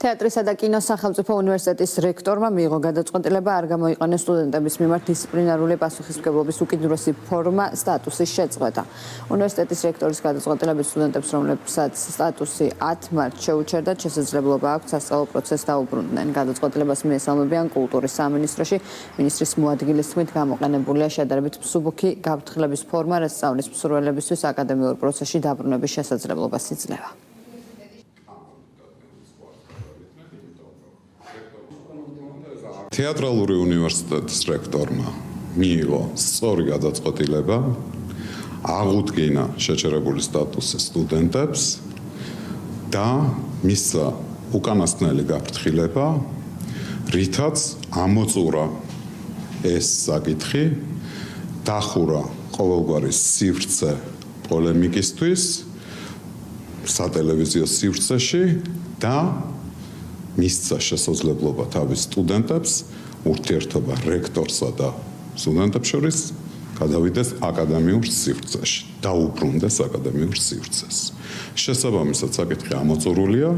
თეატრისა და კინოს სახელმწიფო უნივერსიტეტის რექტორმა მიიღო გადაწყვეტილება არ გამოიყენოს სტუდენტების მიმართ დისციპლინარული პასუხისმგებლობის უკიდურესი ფორმა სტატუსის შეწყვეტა. უნივერსიტეტის რექტორის გადაწყვეტილებით სტუდენტებს, რომლებსაც სტატუსი 10 მარტს შეუჩერდათ, შესაძლებლობა აქვთ სასწავლო პროცესს დაუბრუნდნენ. გადაწყვეტილებას მიესალმებიან კულტურის სამინისტროში. მინისტრის მოადგილის თქმით, გამოყენებულია შედარებით მსუბუქი გაფრთხილების ფორმა, რაც სწავლის მსურველებისთვის აკადემიურ პროცესში დაბრუნების შესაძლებლობას იძლევა. თეატრალური უნივერსიტეტის რექტორმა მიიღო სწორი გადაწყვეტილება აღუდგინა შეჩერებული სტატუსი სტუდენტებს და მისცა უკანასკნელი გაფრთხილება, რითაც ამოწურა ეს საკითხი, დახურა ყოველგვარი სივრცე პოლემიკისთვის სატელევიზიო სივრცეში და მისცა შესაძლებლობა თავის სტუდენტებს ურთიერთობა რექტორსა და სტუდენტებს შორის გადავიდეს აკადემიურ სივრცეში, დაუბრუნდეს აკადემიურ სივრცეს. შესაბამისად საკითხი ამოწურულია.